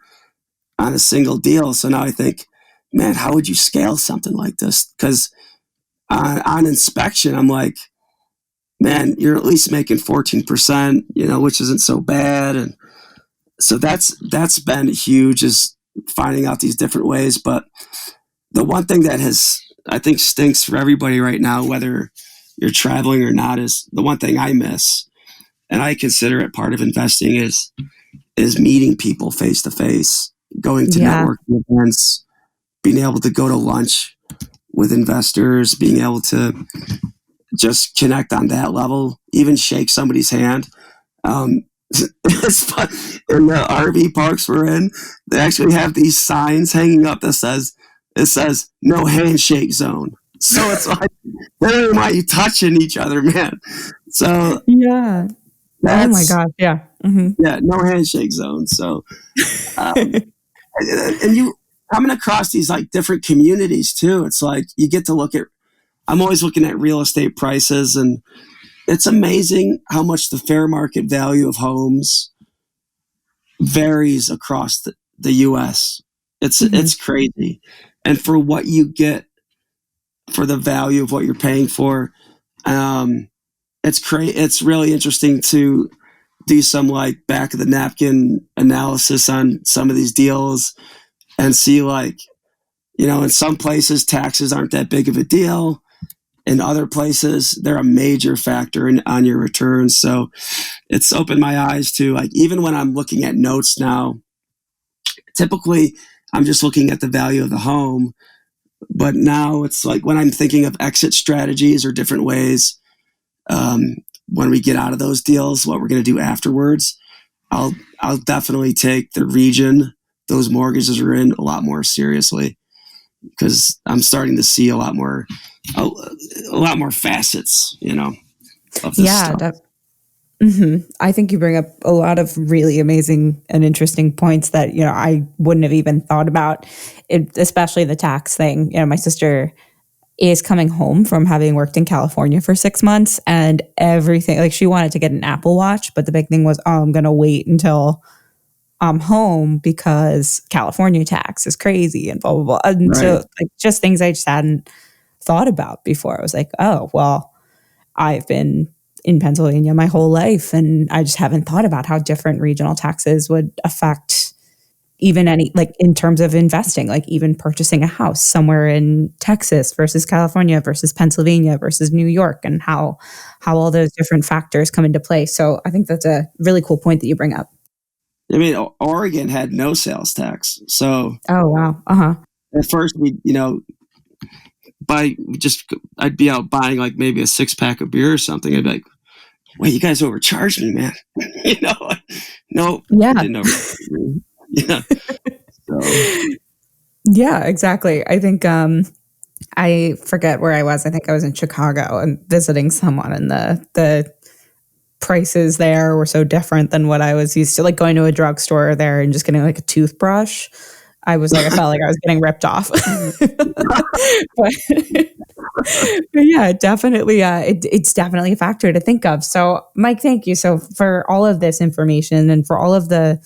on a single deal. So now I think, man, how would you scale something like this? Because on inspection, I'm like, man, you're at least making 14%, which isn't so bad. And so that's been huge, is finding out these different ways. But the one thing that I think stinks for everybody right now, whether you're traveling or not, is the one thing I miss. And I consider it part of investing is meeting people face to face, going to networking events, being able to go to lunch with investors, being able to just connect on that level, even shake somebody's hand. It's fun. In the RV parks we're in, they actually have these signs hanging up that says no handshake zone. So it's like, they don't even want you touching each other, man. So
yeah. Oh my God. Yeah. Mm-hmm.
Yeah. No handshake zone. So, and you coming across these like different communities too. It's like, you get to I'm always looking at real estate prices, and it's amazing how much the fair market value of homes varies across the U.S. It's crazy. And for what you get for the value of what you're paying for, it's really interesting to do some like back of the napkin analysis on some of these deals and see, like, in some places taxes aren't that big of a deal. In other places, they're a major factor on your returns. So it's opened my eyes to, like, even when I'm looking at notes now, typically I'm just looking at the value of the home. But now it's like when I'm thinking of exit strategies or different ways, when we get out of those deals, what we're going to do afterwards, I'll definitely take the region those mortgages are in a lot more seriously, because I'm starting to see a lot more facets, of this stuff.
I think you bring up a lot of really amazing and interesting points that, I wouldn't have even thought about, especially the tax thing. My sister is coming home from having worked in California for 6 months, and everything, like, she wanted to get an Apple Watch, but the big thing was, I'm going to wait until I'm home because California tax is crazy and blah, blah, blah. And so, like, just things I just hadn't thought about before. I was like, oh, well, I've been in Pennsylvania my whole life, and I just haven't thought about how different regional taxes would affect even in terms of investing, like even purchasing a house somewhere in Texas versus California versus Pennsylvania versus New York, and how all those different factors come into play. So I think that's a really cool point that you bring up.
I mean, Oregon had no sales tax. So,
oh, wow. Uh-huh.
at first I'd be out buying like maybe a 6-pack of beer or something. I'd be like, wait, you guys overcharged me, man. No,
Yeah.
didn't overcharge me. Yeah. So.
Yeah, exactly. I think I forget where I was. I think I was in Chicago and visiting someone, and the prices there were so different than what I was used to, like going to a drugstore there and just getting like a toothbrush. I felt like I was getting ripped off. but, but yeah, definitely, it's definitely a factor to think of. So, Mike, thank you so for all of this information and for all of the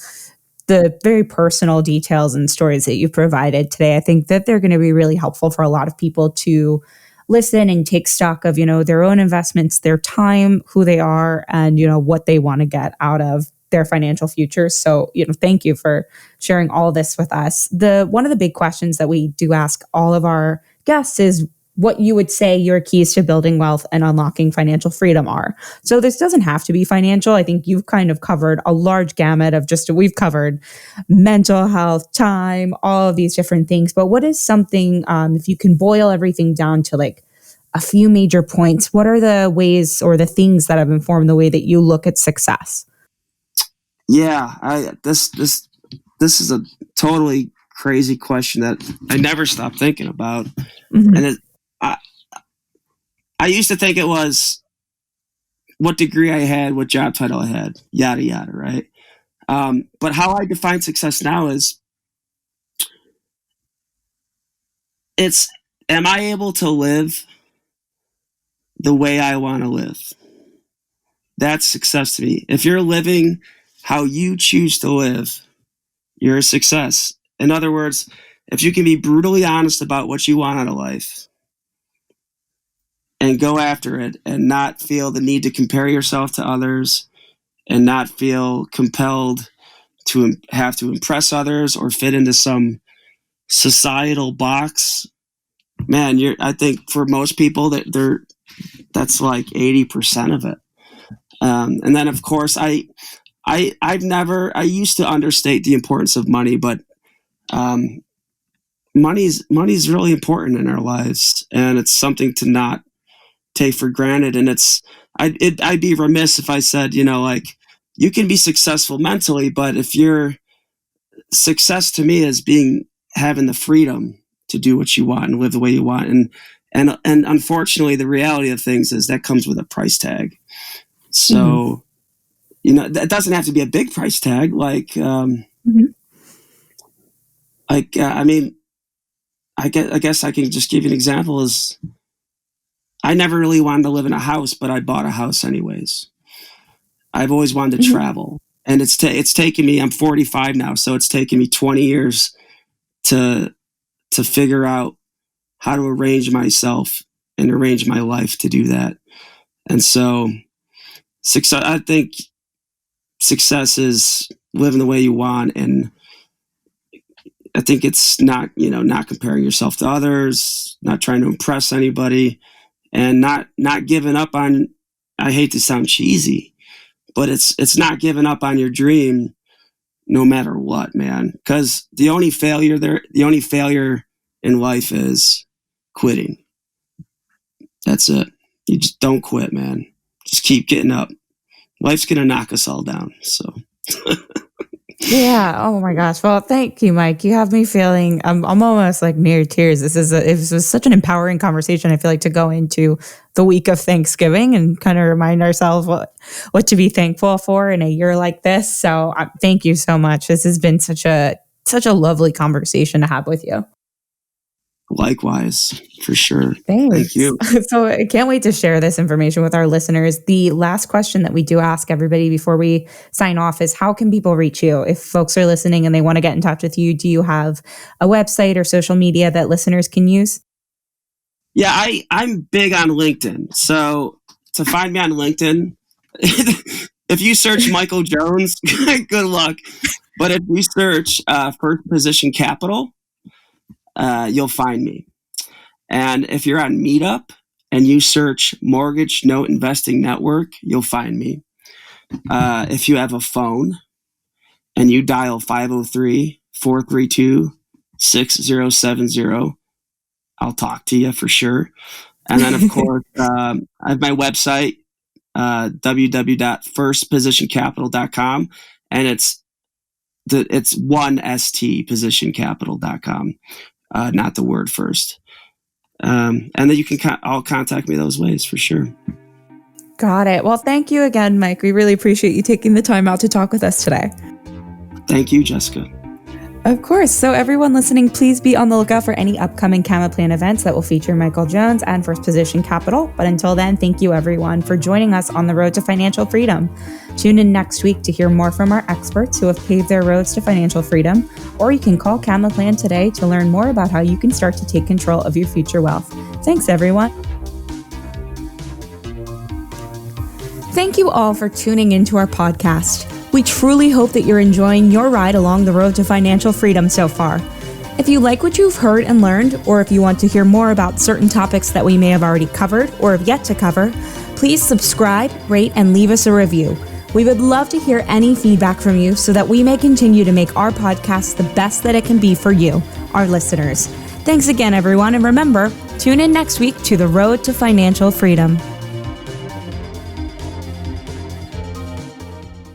very personal details and stories that you've provided today. I think that they're going to be really helpful for a lot of people to listen and take stock of, their own investments, their time, who they are, and, what they want to get out of their financial future. So, thank you for sharing all this with us. One of the big questions that we do ask all of our guests is what you would say your keys to building wealth and unlocking financial freedom are. So this doesn't have to be financial. I think you've kind of covered a large gamut of we've covered mental health, time, all of these different things. But what is something, if you can boil everything down to like a few major points, what are the ways or the things that have informed the way that you look at success?
Yeah, this is a totally crazy question that I never stop thinking about. Mm-hmm. And I used to think it was what degree I had, what job title I had, yada, yada, right? But how I define success now is am I able to live the way I want to live? That's success to me. If you're living how you choose to live, you're a success. In other words, if you can be brutally honest about what you want out of life and go after it and not feel the need to compare yourself to others and not feel compelled to have to impress others or fit into some societal box, man, I think for most people that's like 80% of it. And then of course I used to understate the importance of money, but money's really important in our lives, and it's something to not take for granted. And I'd be remiss if I said, you can be successful mentally, but if your success to me is having the freedom to do what you want and live the way you want. And unfortunately, the reality of things is that comes with a price tag. So, that doesn't have to be a big price tag. I guess I can just give you an example. Is I never really wanted to live in a house, but I bought a house anyways. I've always wanted to travel, and it's taken me. I'm 45 now, so it's taken me 20 years to figure out how to arrange myself and arrange my life to do that. And so, I think success is living the way you want, and I think it's not comparing yourself to others, not trying to impress anybody, and not giving up on. I hate to sound cheesy, but it's not giving up on your dream, no matter what, man. Because the only failure in life is quitting. That's it. You just don't quit, man. Just keep getting up. Life's gonna knock us all down. So.
Yeah. Oh my gosh. Well, thank you, Mike. You have me feeling. I'm almost like near tears. It was such an empowering conversation. I feel like to go into the week of Thanksgiving and kind of remind ourselves what to be thankful for in a year like this. So thank you so much. This has been such a lovely conversation to have with you.
Likewise, for sure.
Thanks.
Thank you.
So I can't wait to share this information with our listeners. The last question that we do ask everybody before we sign off is, how can people reach you? If folks are listening and they want to get in touch with you, do you have a website or social media that listeners can use?
Yeah, I'm big on LinkedIn. So to find me on LinkedIn, if you search Michael Jones, good luck. But if you search First Position Capital, you'll find me. And if you're on Meetup and you search Mortgage Note Investing Network, you'll find me. If you have a phone and you dial 503-432 6070. I'll talk to you for sure. And then, of course, I have my website, www.firstpositioncapital.com, and it's 1stpositioncapital.com, not the word first. And then you can all contact me those ways for sure.
Got it. Well, thank you again, Mike. We really appreciate you taking the time out to talk with us today.
Thank you, Jessica.
Of course. So everyone listening, please be on the lookout for any upcoming CamaPlan events that will feature Michael Jones and First Position Capital. But until then, thank you everyone for joining us on the road to financial freedom. Tune in next week to hear more from our experts who have paved their roads to financial freedom, or you can call CamaPlan today to learn more about how you can start to take control of your future wealth. Thanks, everyone. Thank you all for tuning into our podcast. We truly hope that you're enjoying your ride along the road to financial freedom so far. If you like what you've heard and learned, or if you want to hear more about certain topics that we may have already covered or have yet to cover, please subscribe, rate, and leave us a review. We would love to hear any feedback from you so that we may continue to make our podcast the best that it can be for you, our listeners. Thanks again, everyone, and remember, tune in next week to the road to financial freedom.